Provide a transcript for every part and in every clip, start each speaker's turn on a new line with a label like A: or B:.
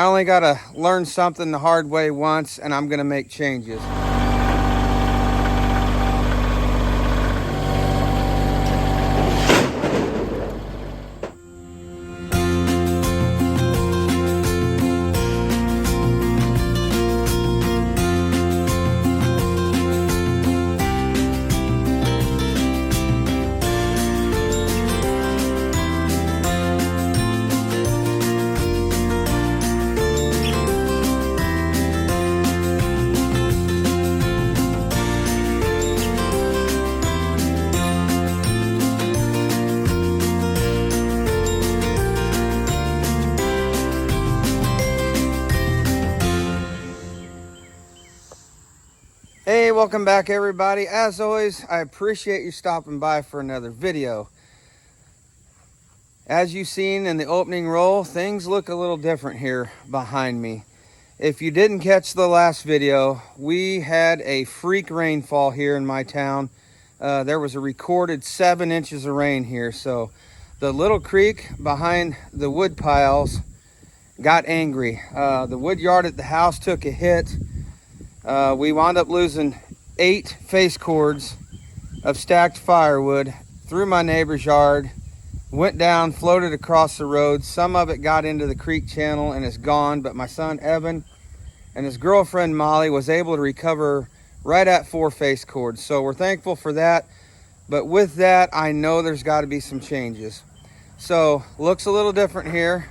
A: I only got to learn something the hard way once, and I'm going to make changes. Hey, welcome back everybody. As always, I appreciate you stopping by for another video. As you've seen in the opening roll, things look a little different here behind me. If you didn't catch the last video, we had a freak rainfall here in my town. There was a recorded 7 inches of rain here. So the little creek behind the wood piles got angry. The wood yard at the house took a hit. We wound up losing 8 face cords of stacked firewood through my neighbor's yard, went down, floated across the road. Some of it got into the creek channel and is gone, but my son Evan and his girlfriend Molly was able to recover right at 4 face cords. So we're thankful for that. But with that, I know there's got to be some changes. So looks a little different here.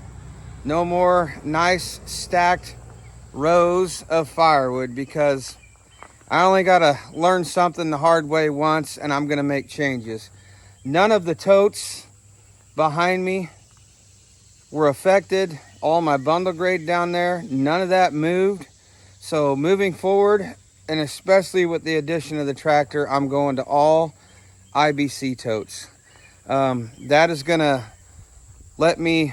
A: No more nice stacked rows of firewood, because I only got to learn something the hard way once, and I'm going to make changes. None of the totes behind me were affected. All my bundle grade down there, none of that moved. So moving forward, and especially with the addition of the tractor, I'm going to all IBC totes. That is going to let me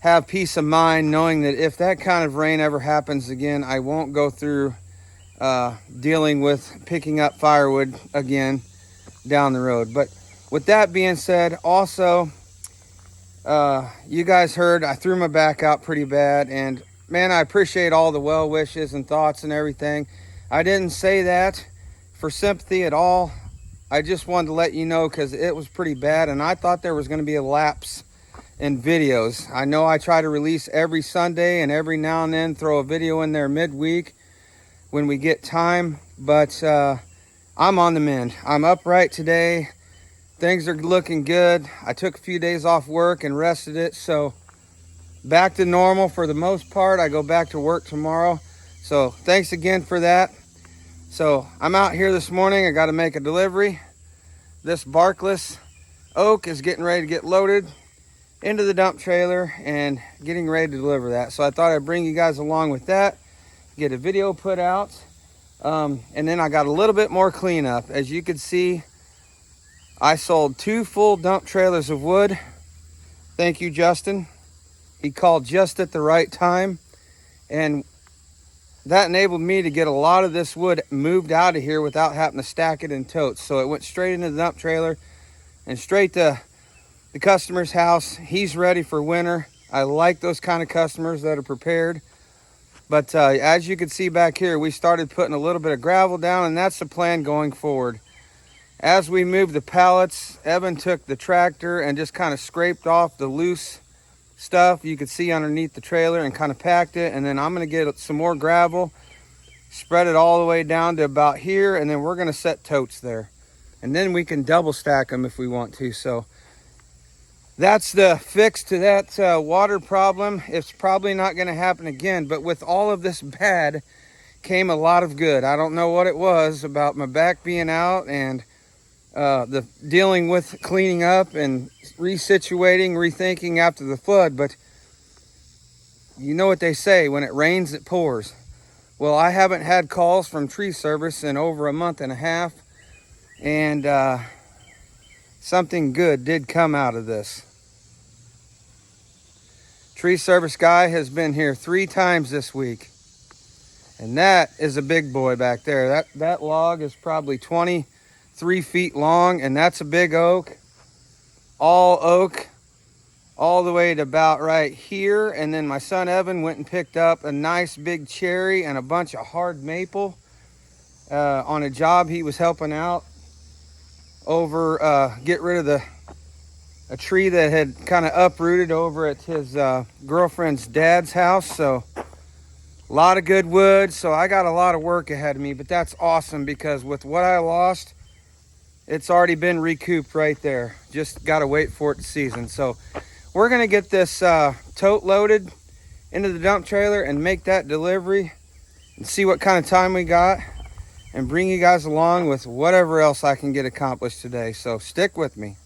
A: have peace of mind knowing that if that kind of rain ever happens again, I won't go through dealing with picking up firewood again down the road. But with that being said, also, you guys heard I threw my back out pretty bad, and man, I appreciate all the well wishes and thoughts and everything. I didn't say that for sympathy at all. I just wanted to let you know, because it was pretty bad, and I thought there was going to be a lapse in videos. I know I try to release every Sunday, and every now and then throw a video in there midweek when we get time, but I'm on the mend. I'm upright today. Things are looking good. I took a few days off work and rested it, so back to normal for the most part. I go back to work tomorrow, so thanks again for that. So I'm out here this morning. I got to make a delivery. This barkless oak is getting ready to get loaded into the dump trailer and getting ready to deliver that. So I thought I'd bring you guys along with that, get a video put out, and then I got a little bit more cleanup. As you can see, I sold 2 full dump trailers of wood. Thank you, Justin. He called just at the right time, and that enabled me to get a lot of this wood moved out of here without having to stack it in totes. So it went straight into the dump trailer and straight to the customer's house. He's ready for winter. I like those kind of customers that are prepared. But as you can see back here, we started putting a little bit of gravel down, and that's the plan going forward. As we move the pallets, Evan took the tractor and just kind of scraped off the loose stuff you could see underneath the trailer and kind of packed it. And then I'm going to get some more gravel, spread it all the way down to about here, and then we're going to set totes there. And then we can double stack them if we want to. So that's the fix to that water problem. It's probably not going to happen again, but with all of this bad came a lot of good. I don't know what it was about my back being out and the dealing with cleaning up and resituating, rethinking after the flood, but you know what they say, when it rains, it pours. Well, I haven't had calls from tree service in over a month and a half, and something good did come out of this. Tree service guy has been here 3 times this week, and that is a big boy back there. That log is probably 23 feet long, and that's a big oak. All oak. all the way to about right here. And then my son Evan went and picked up a nice big cherry and a bunch of hard maple on a job he was helping out over, get rid of a tree that had kind of uprooted over at his girlfriend's dad's house. So a lot of good wood. So I got a lot of work ahead of me, but that's awesome because with what I lost, it's already been recouped right there. Just got to wait for it to season. So we're going to get this tote loaded into the dump trailer and make that delivery and see what kind of time we got and bring you guys along with whatever else I can get accomplished today. So stick with me.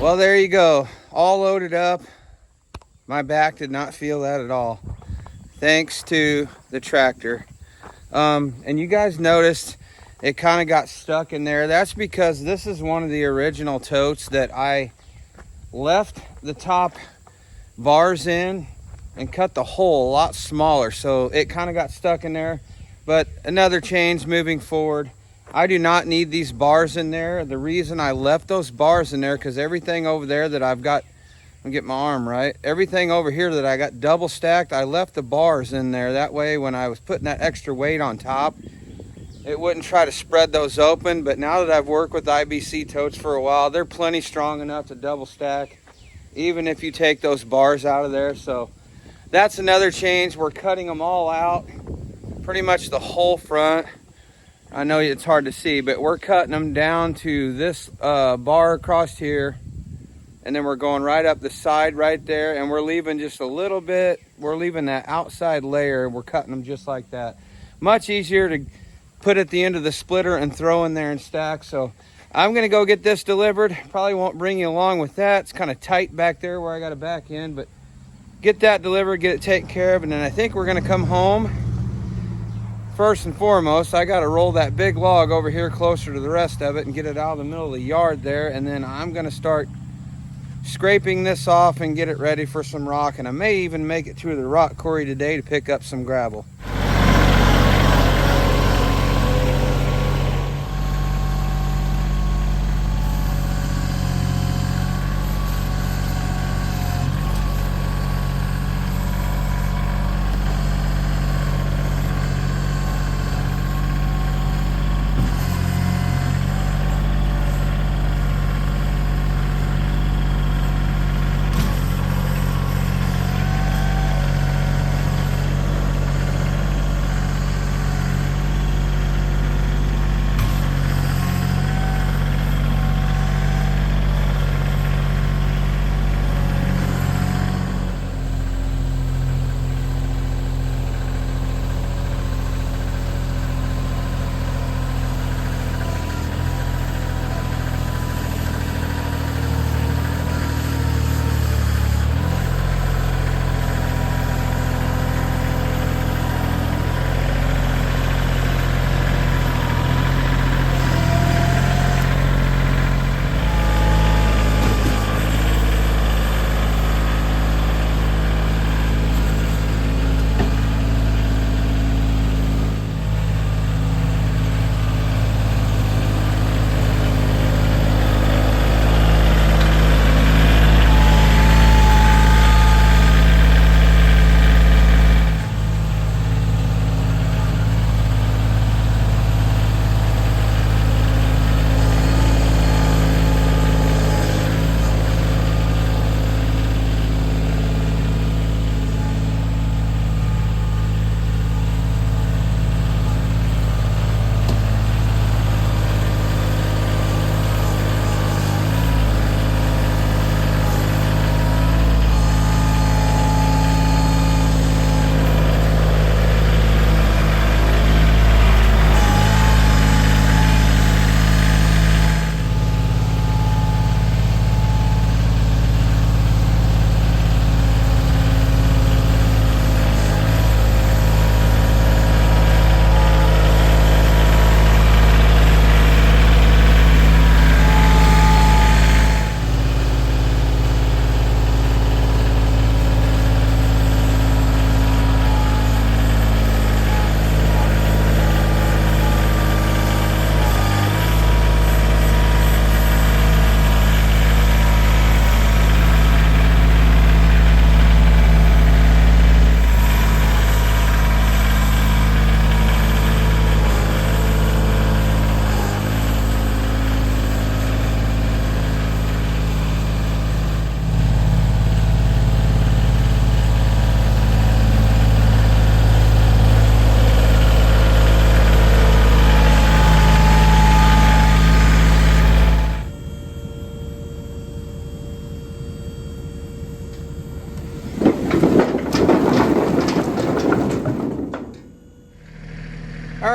A: Well, there you go, all loaded up. My back did not feel that at all, thanks to the tractor. And you guys noticed it kind of got stuck in there. That's because this is one of the original totes that I left the top bars in and cut the hole a lot smaller, so it kind of got stuck in there. But another change moving forward, I do not need these bars in there. The reason I left those bars in there, because everything over there that I've got, I'll get my arm right, everything over here that I got double stacked, I left the bars in there. That way when I was putting that extra weight on top, it wouldn't try to spread those open. But now that I've worked with IBC totes for a while, they're plenty strong enough to double stack, even if you take those bars out of there. So that's another change. We're cutting them all out, pretty much the whole front. I know it's hard to see, but we're cutting them down to this bar across here, and then we're going right up the side right there, and we're leaving just a little bit. We're leaving that outside layer. We're cutting them just like that. Much easier to put at the end of the splitter and throw in there and stack. So I'm gonna go get this delivered. Probably won't bring you along with that. It's kind of tight back there where I got to back in, but get that delivered, get it taken care of, and then I think we're gonna come home. First and foremost, I got to roll that big log over here closer to the rest of it and get it out of the middle of the yard there. And then I'm going to start scraping this off and get it ready for some rock. And I may even make it to the rock quarry today to pick up some gravel.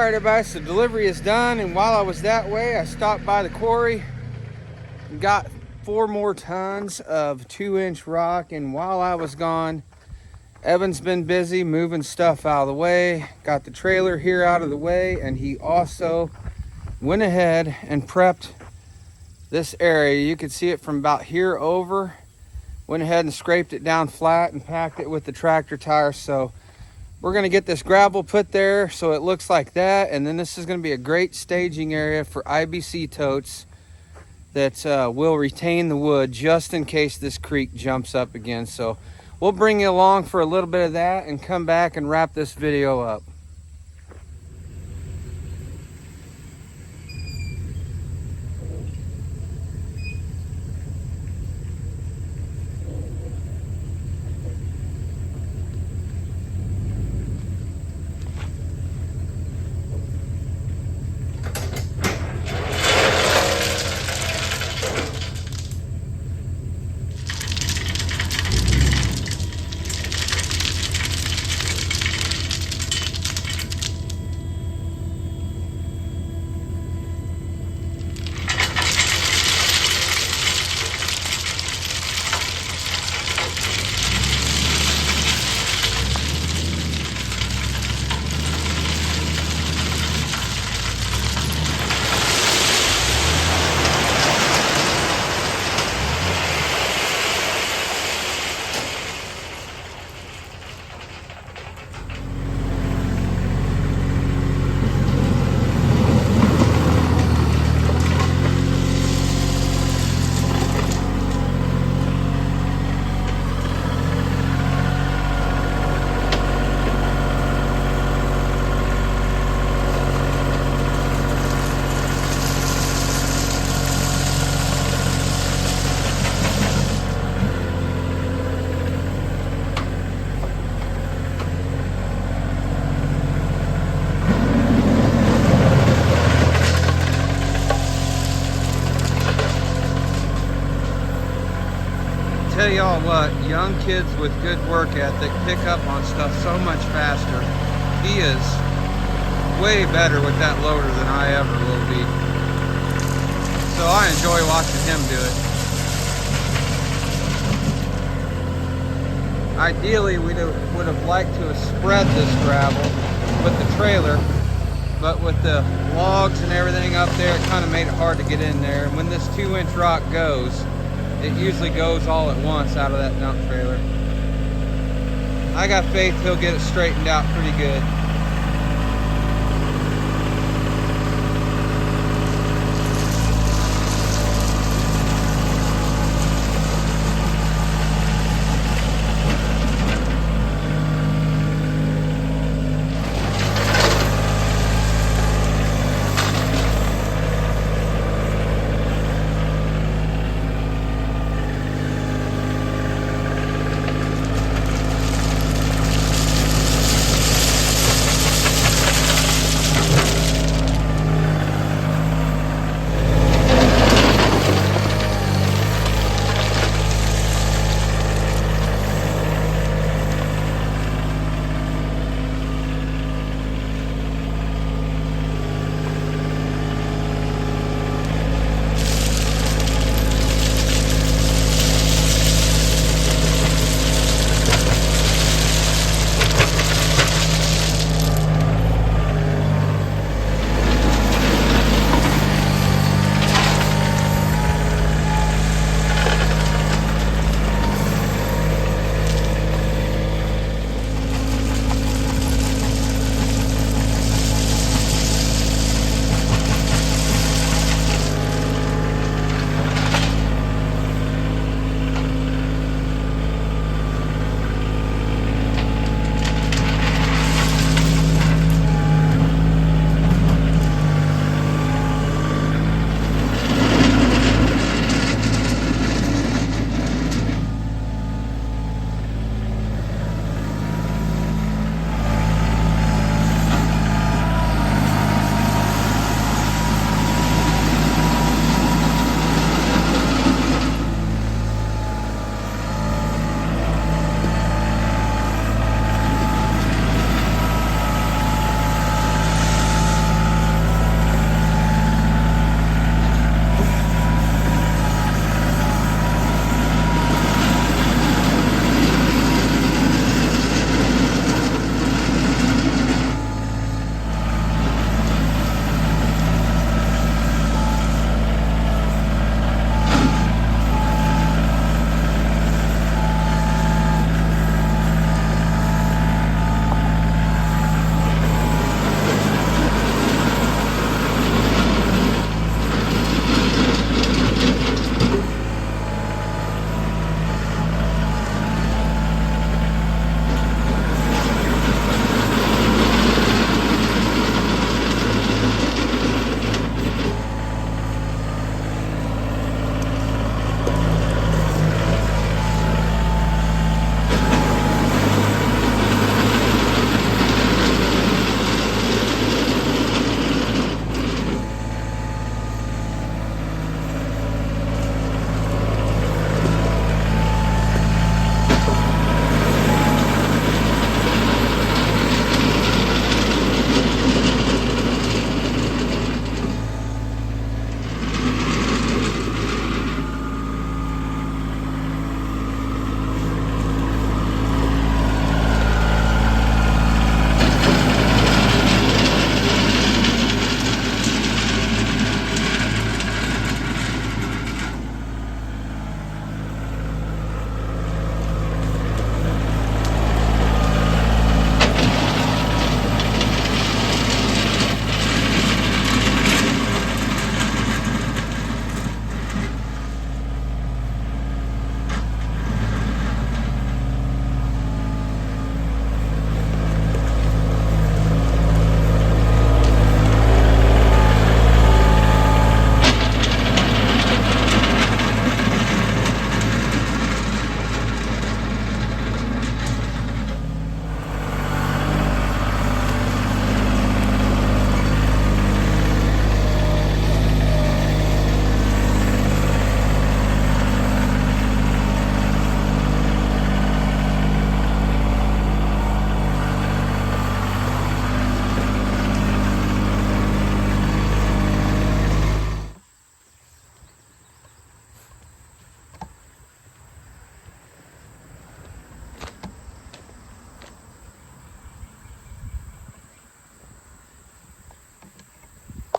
A: Alright everybody, so delivery is done, and while I was that way, I stopped by the quarry and got 4 more tons of 2-inch rock. And while I was gone, Evan's been busy moving stuff out of the way, got the trailer here out of the way, and he also went ahead and prepped this area. You can see it from about here over. Went ahead and scraped it down flat and packed it with the tractor tire. So we're going to get this gravel put there so it looks like that, and then this is going to be a great staging area for IBC totes that will retain the wood just in case this creek jumps up again. So we'll bring you along for a little bit of that and come back and wrap this video up. Tell y'all what, young kids with good work ethic pick up on stuff so much faster. He is way better with that loader than I ever will be. So I enjoy watching him do it. Ideally, we would have liked to have spread this gravel with the trailer, but with the logs and everything up there, it kind of made it hard to get in there. And when this 2-inch rock goes, it usually goes all at once out of that dump trailer. I got faith he'll get it straightened out pretty good.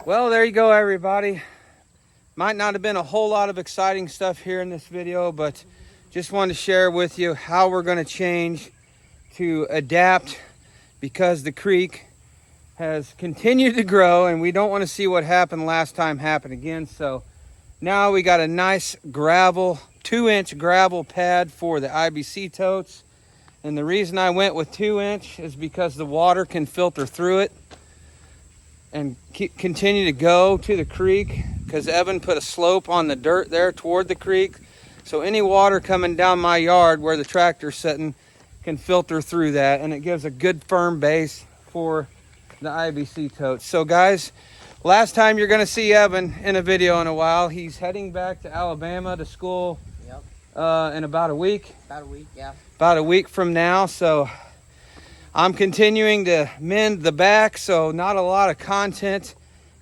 A: Well, there you go, everybody. Might not have been a whole lot of exciting stuff here in this video, but just wanted to share with you how we're going to change to adapt, because the creek has continued to grow and we don't want to see what happened last time happen again. So now we got a nice gravel, 2-inch gravel pad for the IBC totes. And the reason I went with 2-inch is because the water can filter through it and continue to go to the creek, because Evan put a slope on the dirt there toward the creek. So any water coming down my yard where the tractor's sitting can filter through that, and it gives a good firm base for the IBC totes. So guys, last time you're gonna see Evan in a video in a while. He's heading back to Alabama to school. Yep. In about a week.
B: About a week, yeah.
A: About a week from now. So I'm continuing to mend the back, so not a lot of content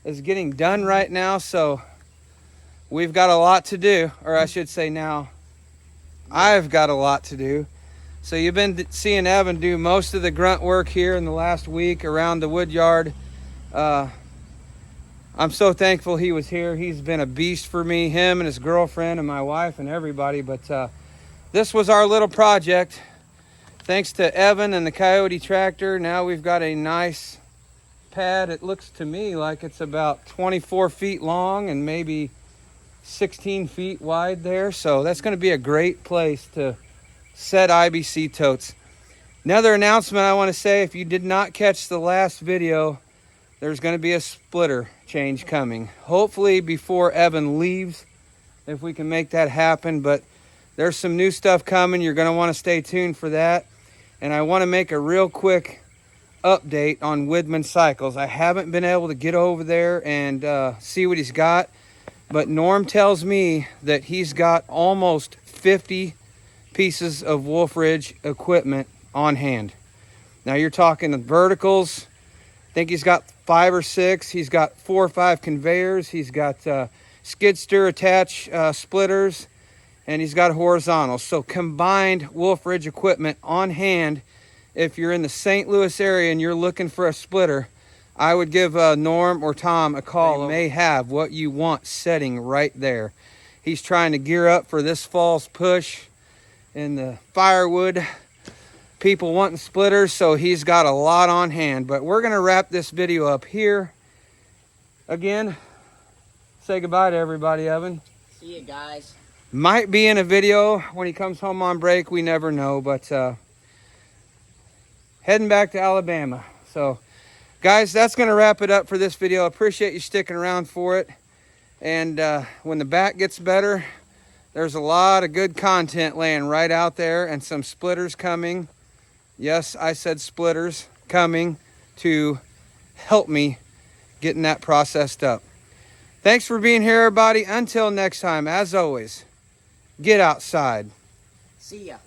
A: is getting done right now. So we've got a lot to do, or I should say now, I've got a lot to do. So you've been seeing Evan do most of the grunt work here in the last week around the Woodyard. I'm so thankful he was here. He's been a beast for me, him and his girlfriend and my wife and everybody. But this was our little project. Thanks to Evan and the Coyote tractor, now we've got a nice pad. It looks to me like it's about 24 feet long and maybe 16 feet wide there. So that's going to be a great place to set IBC totes. Another announcement I want to say, if you did not catch the last video, there's going to be a splitter change coming. Hopefully before Evan leaves, if we can make that happen. But there's some new stuff coming. You're going to want to stay tuned for that. And I want to make a real quick update on Widman cycles. I haven't been able to get over there and see what he's got, but Norm tells me that he's got almost 50 pieces of Wolf Ridge equipment on hand. Now you're talking the verticals. I think he's got 5 or 6. He's got 4 or 5 conveyors. He's got skid steer attached splitters, and he's got horizontals. So combined Wolf Ridge equipment on hand. If you're in the St. Louis area and you're looking for a splitter, I would give Norm or Tom a call. They may have what you want setting right there. He's trying to gear up for this fall's push in the firewood, people wanting splitters, so he's got a lot on hand. But we're going to wrap this video up here. Again, say goodbye to everybody, Evan.
B: See you guys.
A: Might be in a video when he comes home on break, we never know. But heading back to Alabama. So guys, that's going to wrap it up for this video. Appreciate you sticking around for it. And when the back gets better, there's a lot of good content laying right out there, and some splitters coming. Yes, I said splitters coming to help me getting that processed up. Thanks for being here, everybody. Until next time, as always, get outside.
B: See ya.